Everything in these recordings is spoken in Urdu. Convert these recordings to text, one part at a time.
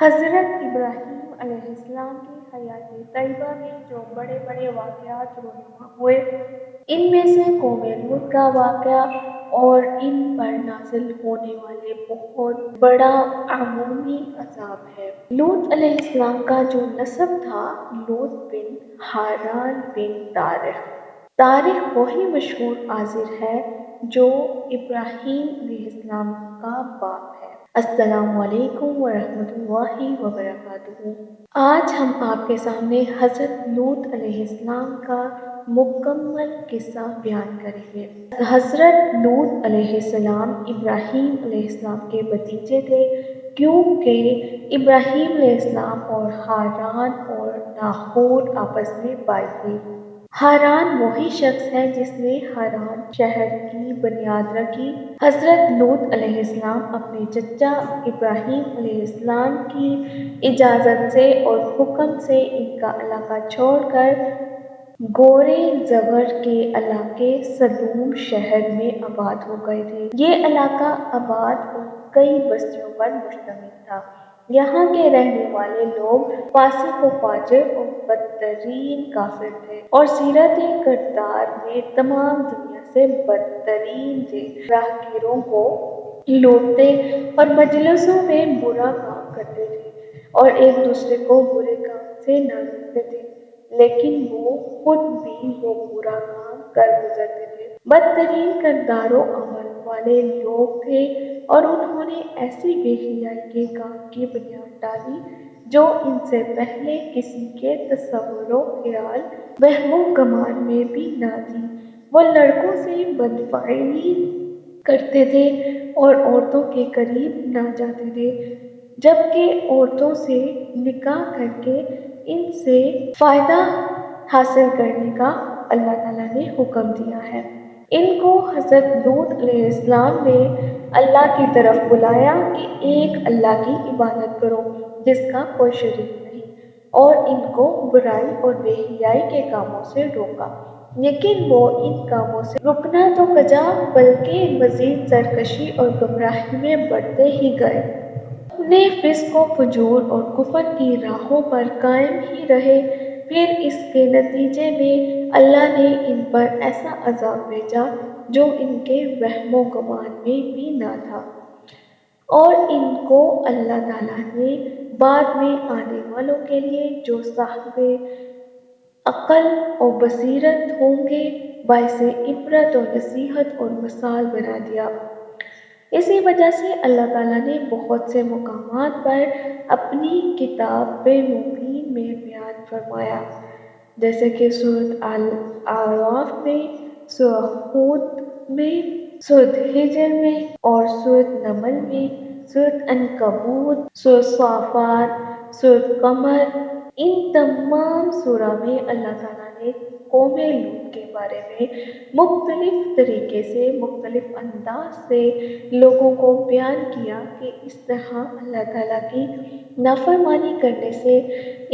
حضرت ابراہیم علیہ السلام کی حیات طیبہ میں جو بڑے بڑے واقعات رونما ہوئے، ان میں سے قوم لوط کا واقعہ اور ان پر نازل ہونے والے بہت بڑا عمومی عذاب ہے۔ لوط علیہ السلام کا جو نسب تھا، لوط بن ہاران بن تارح۔ تارح وہی مشہور عازر ہے جو ابراہیم علیہ السلام کا باپ ہے۔ السلام علیکم ورحمۃ اللہ وبرکاتہ۔ آج ہم آپ کے سامنے حضرت لوط علیہ السلام کا مکمل قصہ بیان کریں گے۔ حضرت لوط علیہ السلام ابراہیم علیہ السلام کے بھتیجے تھے، کیونکہ ابراہیم علیہ السلام اور ہاران اور ناحور آپس میں بھائی تھے۔ ہاران وہی شخص ہے جس نے ہاران شہر کی بنیاد رکھی۔ حضرت لوط علیہ السلام اپنے چچا ابراہیم علیہ السلام کی اجازت سے اور حکم سے ان کا علاقہ چھوڑ کر گورے زبر کے علاقے سدوم شہر میں آباد ہو گئے تھے۔ یہ علاقہ آباد اور کئی بستیوں پر مشتمل تھا۔ یہاں کے رہنے والے لوگ فاسق و فاجر اور بدترین کافر تھے اور سیرت کردار میں تمام دنیا سے بدترین تھے۔ راہگیروں کو لوٹتے اور مجلسوں میں برا کام کرتے تھے اور ایک دوسرے کو برے کام سے نہ روکتے تھے، لیکن وہ خود بھی وہ برا کام کر گزرتے تھے۔ بدترین کردار و عمل والے لوگ تھے اور انہوں نے ایسی بے حیائی کے کام کی بنیاد ڈالی جو ان سے پہلے کسی کے تصور و خیال، وہم و گمان میں بھی نہ تھی۔ وہ لڑکوں سے بدفعلی کرتے تھے اور عورتوں کے قریب نہ جاتے تھے، جبکہ عورتوں سے نکاح کر کے ان سے فائدہ حاصل کرنے کا اللہ تعالیٰ نے حکم دیا ہے۔ ان کو حضرت لوط علیہ السلام نے اللہ کی طرف بلایا کہ ایک اللہ کی عبادت کرو جس کا کوئی شریک نہیں، اور ان کو برائی اور بے حیائی کے کاموں سے روکا، لیکن وہ ان کاموں سے رکنا تو کجا بلکہ مزید سرکشی اور گمراہی میں بڑھتے ہی گئے۔ اپنے فسق و فجور اور کفر کی راہوں پر قائم ہی رہے۔ پھر اس کے نتیجے میں اللہ نے ان پر ایسا عذاب بھیجا جو ان کے وہم و گمان میں بھی نہ تھا، اور ان کو اللہ تعالیٰ نے بعد میں آنے والوں کے لیے جو صاحب عقل و بصیرت ہوں گے باعث عبرت و نصیحت اور مثال بنا دیا۔ اسی وجہ سے اللہ تعالیٰ نے بہت سے مقامات پر اپنی کتاب مبین میں بیان فرمایا، جیسے کہ سورۃ الاعراف میں، سورہ ہود میں، سورۃ ہجر میں اور سورۃ نمل میں، سورۃ عنکبوت، سورۃ صافات، سورۃ قمر۔ ان تمام سورہ میں اللہ تعالیٰ نے قوم لوط کے بارے میں مختلف طریقے سے، مختلف انداز سے لوگوں کو بیان کیا کہ اس طرح اللہ تعالیٰ کی نافرمانی کرنے سے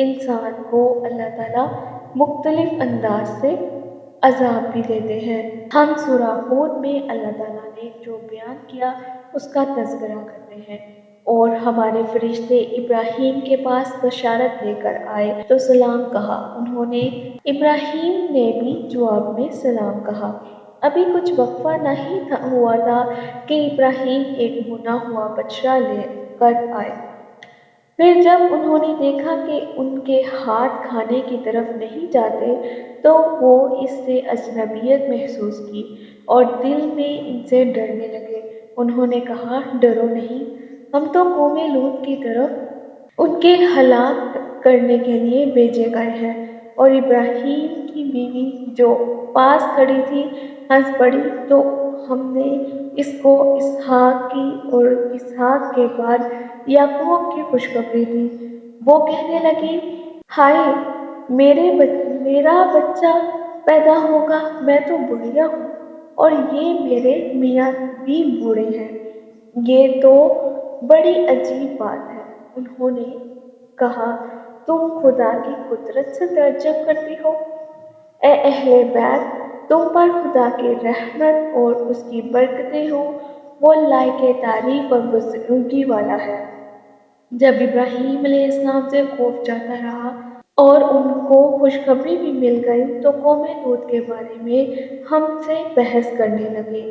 انسان کو اللہ تعالیٰ مختلف انداز سے عذاب بھی دیتے ہیں۔ ہم سورہ ہود میں اللہ تعالیٰ نے جو بیان کیا اس کا تذکرہ کرتے ہیں۔ اور ہمارے فرشتے ابراہیم کے پاس بشارت لے کر آئے تو سلام کہا، انہوں نے ابراہیم نے بھی جواب میں سلام کہا۔ ابھی کچھ وقفہ نہیں ہوا تھا کہ ابراہیم ایک بنا ہوا بچڑا لے کر آئے۔ پھر جب انہوں نے دیکھا کہ ان کے ہاتھ کھانے کی طرف نہیں جاتے تو وہ اس سے اجنبیت محسوس کی اور دل میں ان سے ڈرنے لگے۔ انہوں نے کہا، ڈرو نہیں، ہم تو قوم لوط کی طرف ان کے ہلاک کرنے کے لیے بھیجے گئے ہیں۔ اور ابراہیم کی بیوی جو پاس کھڑی تھی ہنس پڑی تو ہم نے اس کو اسحاق کی اور اسحاق کے بعد یعقوب کی خوشخبری دی۔ وہ کہنے لگی، ہائے، میرا بچہ پیدا ہوگا، میں تو بڑھیا ہوں اور یہ میرے میاں بھی بوڑھے ہیں، یہ تو بڑی عجیب بات ہے۔ انہوں نے کہا، تم خدا کی قدرت سے تعجب کرتی ہو؟ اے اہل بیت، تم پر خدا کی رحمت اور اس کی برکتیں ہوں، وہ لائق تعریف اور بزرگی والا ہے۔ جب ابراہیم علیہ السلام سے خوف جاتا رہا اور ان کو خوشخبری بھی مل گئی تو قوم لوط کے بارے میں ہم سے بحث کرنے لگے۔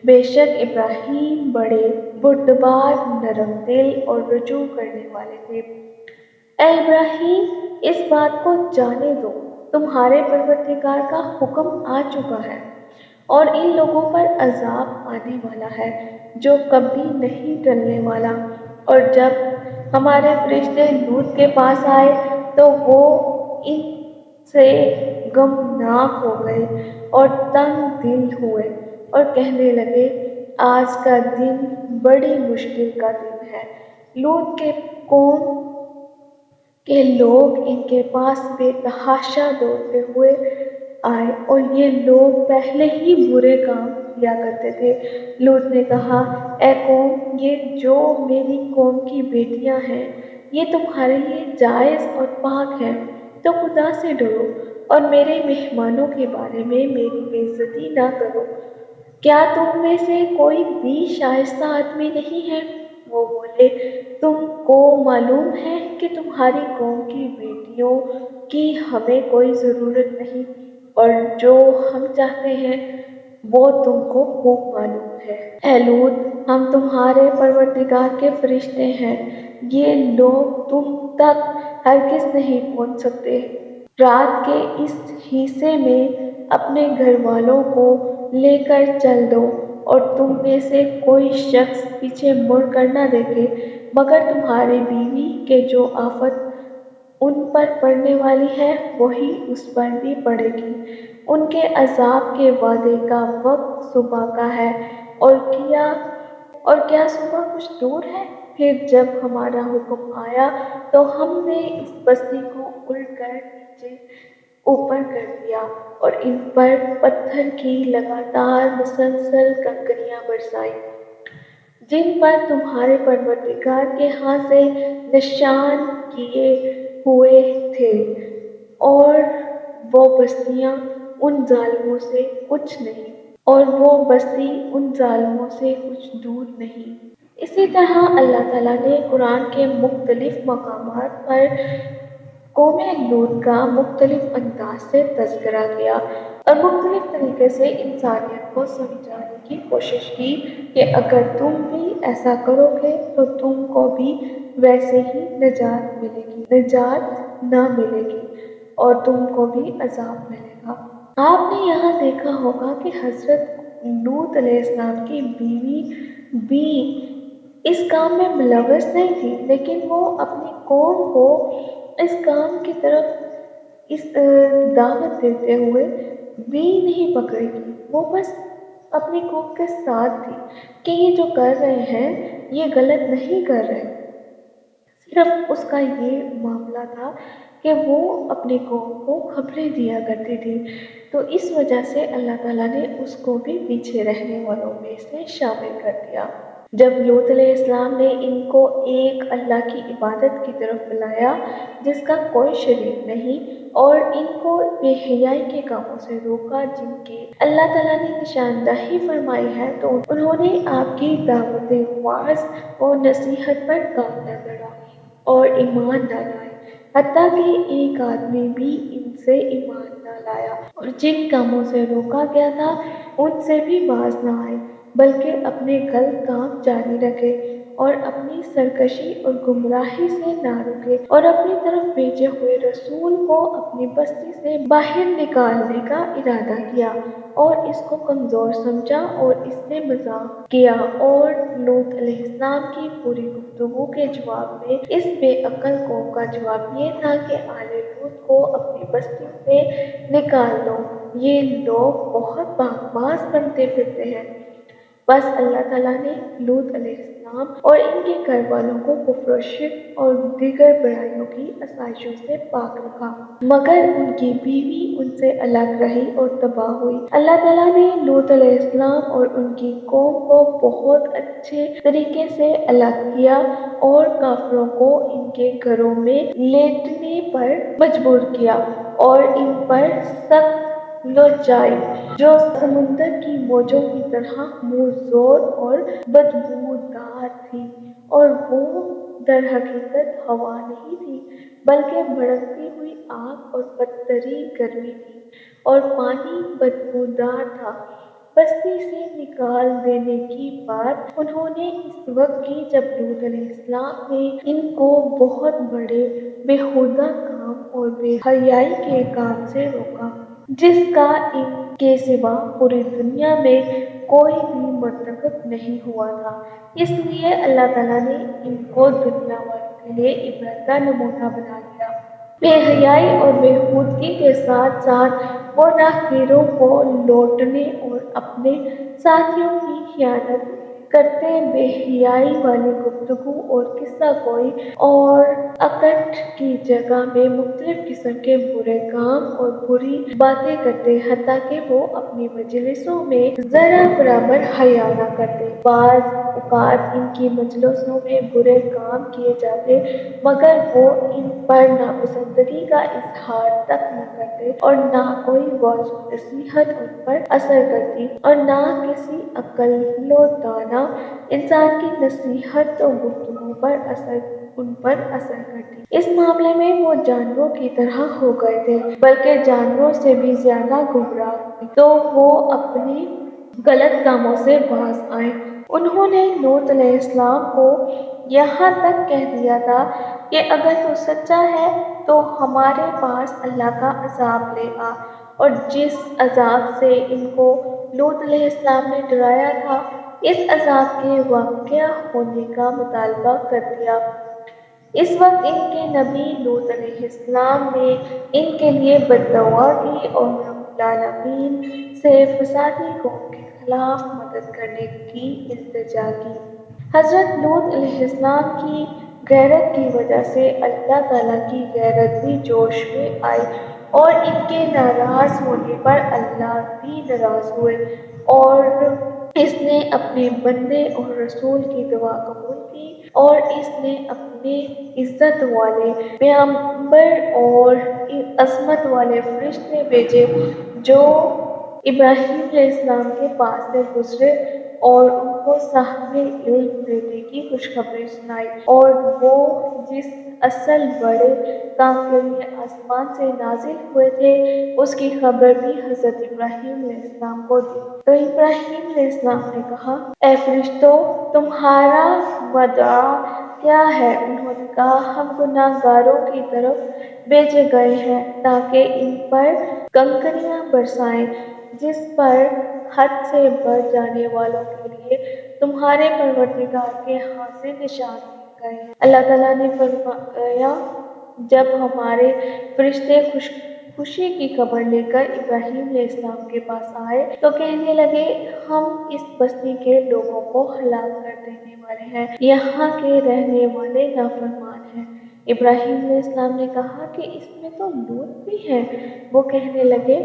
بے شک ابراہیم بڑے بردبار، نرم دل اور رجوع کرنے والے تھے۔ اے ابراہیم، اس بات کو جانے دو، تمہارے پروردگار کا حکم آ چکا ہے اور ان لوگوں پر عذاب آنے والا ہے جو کبھی نہیں ٹلنے والا۔ اور جب ہمارے فرشتے لوط کے پاس آئے تو وہ ان سے غمناک ہو گئے اور تنگ دل ہوئے اور کہنے لگے، آج کا دن بڑی مشکل کا دن ہے۔ لوط کے قوم کہ لوگ ان کے پاس بے تحاشا دوڑتے ہوئے آئے اور یہ لوگ پہلے ہی برے کام کیا کرتے تھے۔ لوط نے کہا، اے قوم، یہ جو میری قوم کی بیٹیاں ہیں یہ تمہارے لیے جائز اور پاک ہیں، تو خدا سے ڈرو اور میرے مہمانوں کے بارے میں میری بے عزتی نہ کرو۔ کیا تم میں سے کوئی بھی شائستہ آدمی نہیں ہے؟ وہ بولے، تم کو معلوم ہے کہ تمہاری قوم کی بیٹیوں کی ہمیں کوئی ضرورت نہیں، اور جو ہم چاہتے ہیں وہ تم کو خوب معلوم ہے۔ اے لوط، ہم تمہارے پروردگار کے فرشتے ہیں، یہ لوگ تم تک ہرگز نہیں پہنچ سکتے۔ رات کے اس حصے میں اپنے گھر والوں کو لے کر چل دو اور تم میں سے کوئی شخص پیچھے مڑ کر نہ دیکھے، مگر تمہاری بیوی کہ جو آفت ان پر پڑنے والی ہے وہی اس پر بھی پڑے گی۔ ان کے عذاب کے وعدے کا وقت صبح کا ہے، اور کیا صبح کچھ دور ہے؟ پھر جب ہمارا حکم آیا تو ہم نے اس بستی کو الٹ کر نیچے اوپر کر دیا اور ان پر پتھر کی لگاتار مسلسل کنکریاں برسائیں، جن پر تمہارے پروردگار کے ہاں سے نشان کیے ہوئے تھے، اور وہ بستیاں ان ظالموں سے کچھ نہیں اور وہ بستی ان ظالموں سے کچھ دور نہیں۔ اسی طرح اللہ تعالیٰ نے قرآن کے مختلف مقامات پر قوم لوط کا مختلف انداز سے تذکرہ کیا اور مختلف طریقے سے انسانیت کو سمجھانے کی کوشش کی کہ اگر تم بھی ایسا کرو گے تو تم کو بھی ویسے ہی نجات نہ ملے گی اور تم کو بھی عذاب ملے گا۔ آپ نے یہاں دیکھا ہوگا کہ حضرت لوط علیہ السلام کی بیوی بھی اس کام میں ملوث نہیں تھی، لیکن وہ اپنی قوم کو اس کام کی طرف دعوت دیتے ہوئے بھی نہیں پکڑی تھی۔ وہ بس اپنی قوم کے ساتھ تھی کہ یہ جو کر رہے ہیں یہ غلط نہیں کر رہے، صرف اس کا یہ معاملہ تھا کہ وہ اپنی قوم کو خبریں دیا کرتی تھی، تو اس وجہ سے اللہ تعالیٰ نے اس کو بھی پیچھے رہنے والوں میں سے شامل کر دیا۔ جب لوط علیہ السلام نے ان کو ایک اللہ کی عبادت کی طرف بلایا جس کا کوئی شریک نہیں، اور ان کو بے حیائی کے کاموں سے روکا جن کے اللہ تعالیٰ نے نشاندہی فرمائی ہے، تو انہوں نے آپ کی دعوت وعظ و نصیحت پر کام نہ کرا اور ایمان نہ لائے، حتیٰ کہ ایک آدمی بھی ان سے ایمان نہ لایا، اور جن کاموں سے روکا گیا تھا ان سے بھی باز نہ آئے، بلکہ اپنے غلط کام جاری رکھے اور اپنی سرکشی اور گمراہی سے نہ رکے، اور اپنی طرف بھیجے ہوئے رسول کو اپنی بستی سے باہر نکالنے کا ارادہ کیا اور اس کو کمزور سمجھا اور اس سے مذاق کیا۔ اور لوط علیہ السلام کی پوری گفتگو کے جواب میں اس بے عقل قوم کا جواب یہ تھا کہ آل لوط کو اپنی بستی سے نکال دو، یہ لوگ بہت بکواس بنتے پھرتے ہیں۔ بس اللہ تعالیٰ نے لوط علیہ السلام اور ان کے گھر والوں کو کفر و شرک اور دیگر برائیوں کی آسائشوں سے پاک رکھا، مگر ان کی بیوی ان سے الگ رہی اور تباہ ہوئی۔ اللہ تعالیٰ نے لوط علیہ السلام اور ان کی قوم کو بہت اچھے طریقے سے الگ کیا اور کافروں کو ان کے گھروں میں لیٹنے پر مجبور کیا اور ان پر سخت لوچائی جو سمندر کی موجوں کی طرح منہ زور اور بدبودار تھی، اور وہ در حقیقت ہوا نہیں تھی بلکہ بھڑکتی ہوئی آگ اور بدترین گرمی تھی اور پانی بدبودار تھا۔ بستی سے نکال دینے کی بات انہوں نے اس وقت کی جب لوط علیہ السلام نے ان کو بہت بڑے بیہودہ کام اور بے حیائی کے کام سے روکا جس کا ان کے سوا پوری دنیا میں کوئی بھی مرتکب نہیں ہوا تھا۔ اس لیے اللہ تعالیٰ نے ان کو دنیا والوں کے لیے عبرت کا نمونہ بنا دیا۔ بے حیائی اور بیہودگی کے ساتھ ساتھ وہ راہگیروں کو لوٹنے اور اپنے ساتھیوں کی خیانت کرتے بے حیائی والی گفتگو اور قصہ گوئی اور اکٹھ کی جگہ میں مختلف قسم کے برے کام اور بری باتیں کرتے حتیٰ کہ وہ اپنی مجلسوں میں ذرا برابر حیا نہ کرتے۔ بعض اوقات ان کی مجلسوں میں برے کام کیے جاتے مگر وہ ان پر ناپسندگی کا اظہار تک نہ کرتے اور نہ کوئی واعظ و نصیحت ان پر اثر کرتی اور نہ کسی عاقل و دانا انسان کی نصیحت و گفتگو ان پر اثر کرتی۔ اس معاملے میں وہ جانوروں کی طرح ہو گئے تھے بلکہ جانوروں سے بھی زیادہ گمراہ تھے تو وہ اپنے غلط کاموں سے باز آئے۔ انہوں نے لوط علیہ السلام کو یہاں تک کہہ دیا تھا کہ اگر تو سچا ہے تو ہمارے پاس اللہ کا عذاب لے آ، اور جس عذاب سے ان کو لوط علیہ السلام نے ڈرایا تھا اس عذاب کے واقع ہونے کا مطالبہ کر دیا۔ اس وقت ان کے نبی لوط علیہ السلام نے ان کے لیے بد دعا کی اور رب العالمین سے فسادی قوم کے خلاف مدد کرنے کی التجا کی۔ حضرت لوط علیہ السلام کی غیرت کی وجہ سے اللہ تعالیٰ کی غیرت بھی جوش میں آئی اور ان کے ناراض ہونے پر اللہ بھی ناراض ہوئے اور اس نے اپنے بندے اور رسول کی دعا قبول کی اور اس نے اپنے عزت والے پیغمبر اور عصمت والے فرشتے بھیجے جو ابراہیم علیہ السلام کے پاس سے گزرے اور ان کو صاحب علم دینے کی خوشخبری سنائی اور وہ جس اصل بڑے کام کے لیے آسمان سے نازل ہوئے تھے اس کی خبر بھی حضرت ابراہیم علیہ السلام کو دی۔ تو ابراہیم علیہ السلام نے کہا اے فرشتوں تمہارا مدعا کیا ہے؟ انہوں نے کہا ہم گناہ گاروں کی طرف بھیجے گئے ہیں تاکہ ان پر کنکریاں برسائیں جس پر حد سے بڑھ جانے والوں کے لیے تمہارے پروردگار کے ہاں سے نشان دیے گئے ہیں۔ اللہ تعالیٰ نے فرمایا جب ہمارے فرشتے خوشی کی خبر لے کر ابراہیم علیہ السلام کے پاس آئے تو کہنے لگے ہم اس بستی کے لوگوں کو ہلاک کر دینے والے ہیں، یہاں کے رہنے والے نافرمان ہیں۔ ابراہیم علیہ السلام نے کہا کہ اس میں تو لوط بھی ہیں۔ وہ کہنے لگے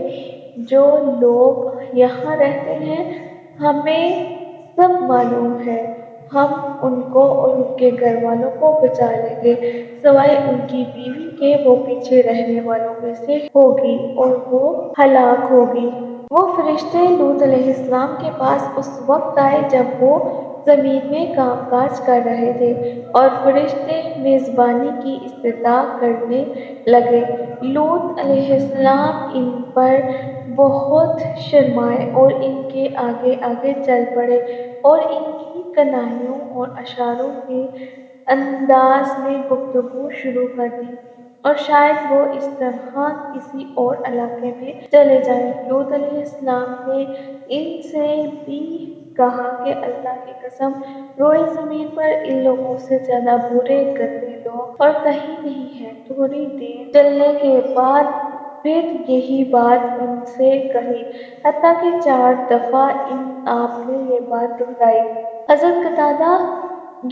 جو لوگ یہاں رہتے ہیں ہمیں سب معلوم ہے، ہم ان کو اور ان کے گھر والوں کو بچا لیں گے سوائے ان کی بیوی کے وہ پیچھے رہنے والوں میں سے ہوگی اور وہ ہلاک ہوگی۔ وہ فرشتے لوط علیہ السلام کے پاس اس وقت آئے جب وہ زمین میں کام کاج کر رہے تھے اور فرشتے میزبانی کی استدعا کرنے لگے۔ لوط علیہ السلام ان پر بہت شرمائے اور ان کے آگے آگے چل پڑے اور ان کی کنائیوں اور اشاروں کے انداز میں گفتگو شروع کر دی اور شاید وہ اس طرح کسی اور علاقے میں چلے جائیں۔ لوط علیہ السلام نے ان سے بھی کہا کہ اللہ کی قسم روئے زمین پر ان لوگوں سے زیادہ برے گندے لوگ اور کہیں نہیں ہیں۔ تھوڑی دیر چلنے کے بعد پھر یہی بات ان سے کہی حتیٰ کہ 4 دفعہ آپ نے یہ بات دہرائی۔ حضرت قتادہ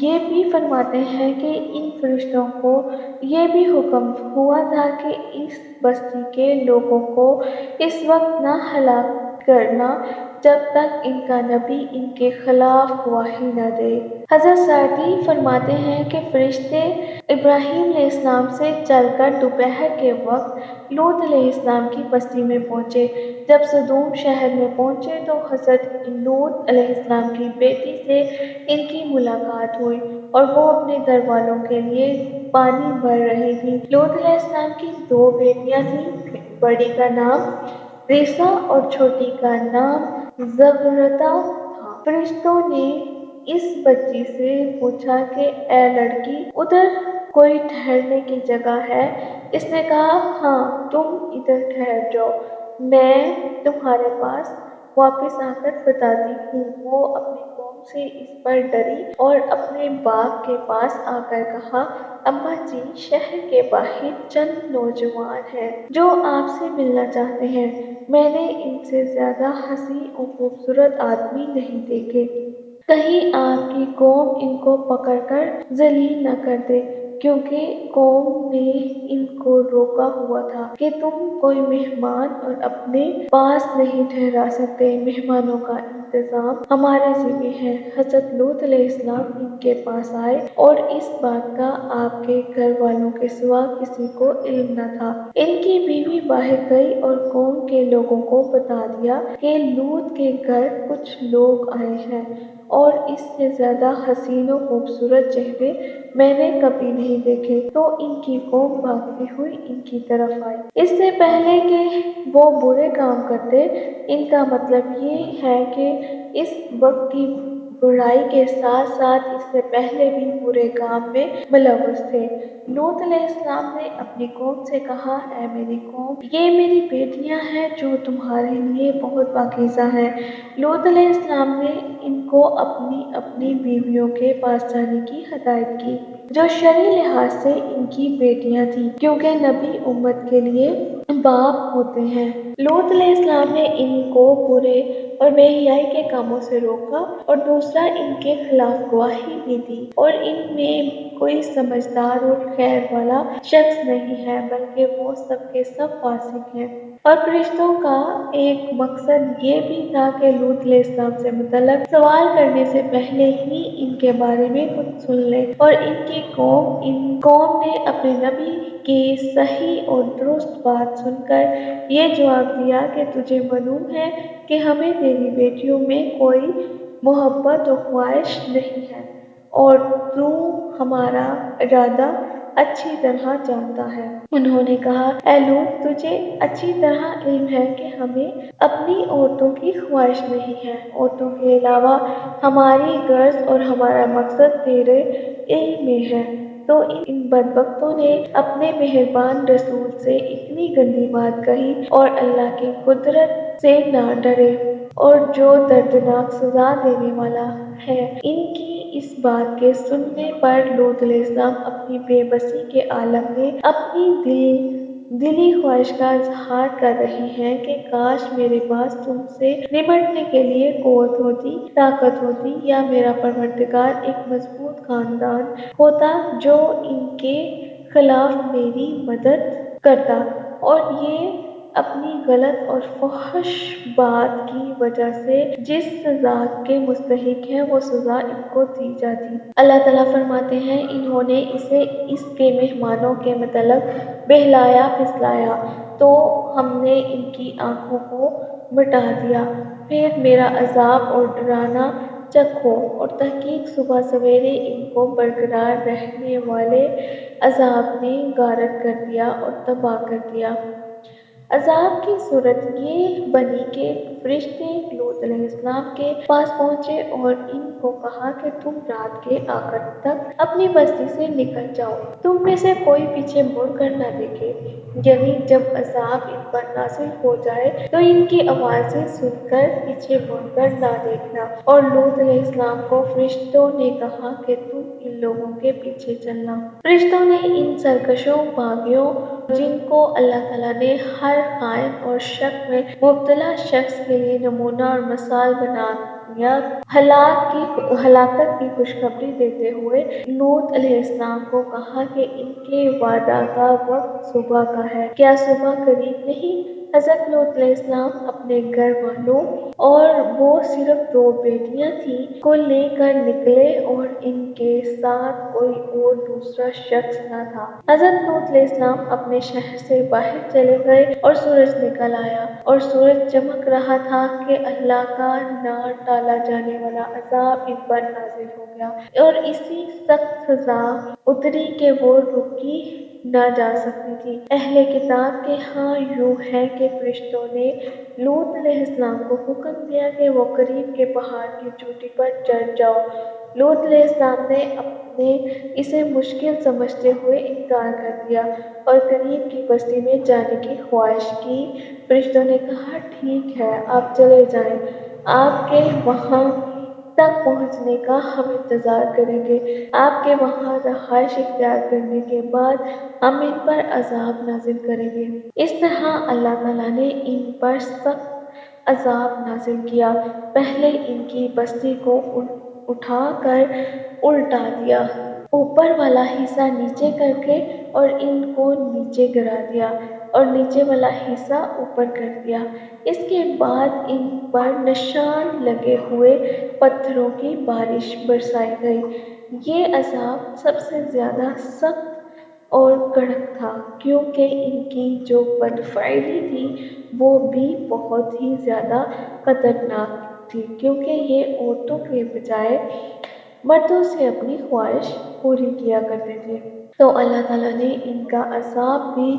یہ بھی فرماتے ہیں کہ ان فرشتوں کو یہ بھی حکم ہوا تھا کہ اس بستی کے لوگوں کو اس وقت نہ ہلاک کرنا جب تک ان کا نبی ان کے خلاف گواہی نہ دے۔ حضرت سعدی فرماتے ہیں کہ فرشتے ابراہیم علیہ السلام سے چل کر دوپہر کے وقت لوط علیہ السلام کی بستی میں پہنچے۔ جب صدوم شہر میں پہنچے تو حضرت لوط علیہ السلام کی بیٹی سے ان کی ملاقات ہوئی اور وہ اپنے گھر والوں کے لیے پانی بھر رہی تھی۔ لوط علیہ السلام کی 2 بیٹیاں تھیں، بڑی کا نام ریسا اور چھوٹی کا نام زغرتا تھا۔ فرشتوں نے اس بچی سے پوچھا کہ اے لڑکی، ادھر کوئی ٹھہرنے کی جگہ ہے؟ اس نے کہا ہاں، تم ادھر ٹھہر جاؤ، میں تمہارے پاس واپس آ کر بتاتی ہوں۔ وہ اپنی قوم سے اس پر ڈری اور اپنے باغ کے پاس آ کر کہا اماں جی، شہر کے باہر چند نوجوان ہیں جو آپ سے ملنا چاہتے ہیں۔ میں نے ان سے زیادہ حسین اور خوبصورت آدمی نہیں دیکھے۔ کہیں آپ کی قوم ان کو پکڑ کر ذلیل نہ کر دے، کیونکہ قوم نے ان کو روکا ہوا تھا کہ تم کوئی مہمان اور اپنے پاس نہیں ٹھہرا سکتے۔ مہمانوں کا انتظام ہمارے ذمہ ہے۔ حضرت لوط علیہ السلام ان کے پاس آئے اور اس بات کا آپ کے گھر والوں کے سوا کسی کو علم نہ تھا۔ ان کی بیوی باہر گئی اور قوم کے لوگوں کو بتا دیا کہ لوط کے گھر کچھ لوگ آئے ہیں اور اس سے زیادہ حسین و خوبصورت چہرے میں نے کبھی نہیں دیکھے۔ تو ان کی قوم بھاگتی ہوئی ان کی طرف آئی۔ اس سے پہلے کہ وہ برے کام کرتے، ان کا مطلب یہ ہے کہ اس وقت کی برائی کے ساتھ ساتھ اس سے پہلے بھی برے کام میں ملوث تھے۔ لوط علیہ السلام نے اپنی قوم سے کہا اے میری قوم، یہ میری بیٹیاں ہیں جو تمہارے لیے بہت پاکیزہ ہیں۔ لوط علیہ السلام نے ان کو اپنی اپنی بیویوں کے پاس جانے کی ہدایت کی جو شرعی لحاظ سے ان کی بیٹیاں تھیں، کیونکہ نبی امت کے لیے باپ ہوتے ہیں۔ لوط علیہ السلام نے ان کو برے اور بے حیائی کے کاموں سے روکا اور دوسرا ان کے خلاف گواہی بھی دی، اور ان میں کوئی سمجھدار اور خیر والا شخص نہیں ہے، بلکہ وہ سب کے سب فاسق ہیں۔ اور فرشتوں کا ایک مقصد یہ بھی تھا کہ لوط علیہ السلام سے متعلق سوال کرنے سے پہلے ہی ان کے بارے میں کچھ سن لے، اور ان کی قوم نے اپنے نبی کی صحیح اور درست بات سن کر یہ جواب دیا کہ تجھے معلوم ہے کہ ہمیں تیری بیٹیوں میں کوئی محبت و خواہش نہیں ہے، اور تو ہمارا ارادہ اچھی طرح جانتا ہے۔ انہوں نے کہا اے لوط، تجھے اچھی طرح علم ہے کہ ہمیں اپنی عورتوں کی خواہش نہیں ہے۔ عورتوں کے علاوہ ہماری غرض اور ہمارا مقصد تیرے علم میں ہے۔ تو ان بدبختوں نے اپنے مہربان رسول سے اتنی گندی بات کہی اور اللہ کی قدرت سے نہ ڈرے، اور جو دردناک سزا دینے والا ہے۔ ان کی اس بات کے سننے پر لوط علیہ السلام اپنی بے بسی کے عالم میں اپنی دلی خواہش کا اظہار کر رہے ہیں کہ کاش میرے پاس تم سے نمٹنے کے لیے قوت ہوتی، طاقت ہوتی، یا میرا پروردگار ایک مضبوط خاندان ہوتا جو ان کے خلاف میری مدد کرتا، اور یہ اپنی غلط اور فحش بات کی وجہ سے جس سزا کے مستحق ہیں وہ سزا ان کو دی جاتی۔ اللہ تعالیٰ فرماتے ہیں انہوں نے اسے اس کے مہمانوں کے متعلق بہلایا پھسلایا تو ہم نے ان کی آنکھوں کو مٹا دیا، پھر میرا عذاب اور ڈرانا چکھو، اور تحقیق صبح سویرے ان کو برقرار رہنے والے عذاب نے غارت کر دیا اور تباہ کر دیا۔ عذاب کی صورت یہ بنی کہ فرشتے لوط علیہ السلام کے پاس پہنچے اور ان کو کہا کہ تم رات کے آخر تک اپنی بستی سے نکل جاؤ، تم میں سے کوئی پیچھے مڑ کر نہ دیکھے، یعنی جب عذاب ان پر نازل ہو جائے تو ان کی آوازیں سن کر پیچھے مڑ کر نہ دیکھنا۔ اور لوط علیہ السلام کو فرشتوں نے کہا کہ تم ان لوگوں کے پیچھے چلنا۔ فرشتوں نے ان سرکشوں باغیوں جن کو اللہ تعالیٰ نے ہر خائن اور شک میں مبتلا شخص کے لیے نمونہ اور مثال بنا دیا، ہلاکت کی خوشخبری دیتے ہوئے لوط علیہ السلام کو کہا کہ ان کے وعدہ کا وقت صبح کا ہے، کیا صبح قریب نہیں؟ حضرت لوط علیہ السلام اپنے گھر والوں اور وہ صرف 2 بیٹیاں تھیں کو لے کر نکلے اور ان کے ساتھ کوئی اور دوسرا شخص نہ تھا۔ حضرت لوط علیہ السلام اپنے شہر سے باہر چلے گئے اور سورج نکل آیا اور سورج چمک رہا تھا کہ اللہ کا نہ ٹالا جانے والا عذاب ان پر نازل ہو گیا اور اسی سخت سزا اتری کہ وہ روکی نہ جا سکتی تھی۔ اہل کتاب کے ہاں یوں ہے کہ فرشتوں نے لوط علیہ السلام کو حکم دیا کہ وہ قریب کے پہاڑ کی چوٹی پر چڑھ جاؤ۔ لوط علیہ السلام نے اسے مشکل سمجھتے ہوئے انکار کر دیا اور قریب کی بستی میں جانے کی خواہش کی۔ فرشتوں نے کہا ٹھیک ہے آپ چلے جائیں، آپ کے وہاں تک پہنچنے کا ہم انتظار کریں گے، آپ کے وہاں رہائش اختیار کرنے کے بعد ہم ان پر عذاب نازل کریں گے۔ اس طرح اللہ تعالیٰ نے ان پر سخت عذاب نازل کیا، پہلے ان کی بستی کو اٹھا کر الٹا دیا، اوپر والا حصہ نیچے کر کے اور ان کو نیچے گرا دیا اور نیچے والا حصہ اوپر کر دیا۔ اس کے بعد ان پر نشان لگے ہوئے پتھروں کی بارش برسائی گئی۔ یہ عذاب سب سے زیادہ سخت اور کڑک تھا کیونکہ ان کی جو بدفعلی تھی وہ بھی بہت ہی زیادہ خطرناک تھی، کیونکہ یہ عورتوں کے بجائے مردوں سے اپنی خواہش پوری کیا کرتے تھے۔ تو اللہ تعالیٰ نے ان کا عذاب بھی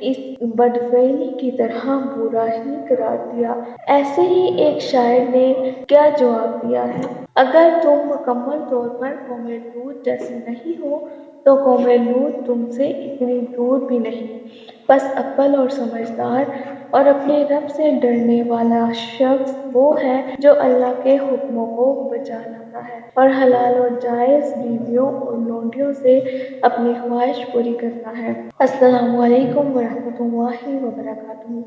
اس بدفعلی کی طرح برا ہی قرار دیا۔ ایسے ہی ایک شاعر نے کیا جواب دیا ہے: اگر تم مکمل طور پر قوم لوط جیسے نہیں ہو تو قوم لوط تم سے اتنی دور بھی نہیں۔ بس عقل اور سمجھدار اور اپنے رب سے ڈرنے والا شخص وہ ہے جو اللہ کے حکموں کو بجا لاتا ہے اور حلال اور جائز بیویوں اور لونڈیوں سے اپنی خواہش پوری کرتا ہے۔ السلام علیکم ورحمۃ اللہ وبرکاتہ۔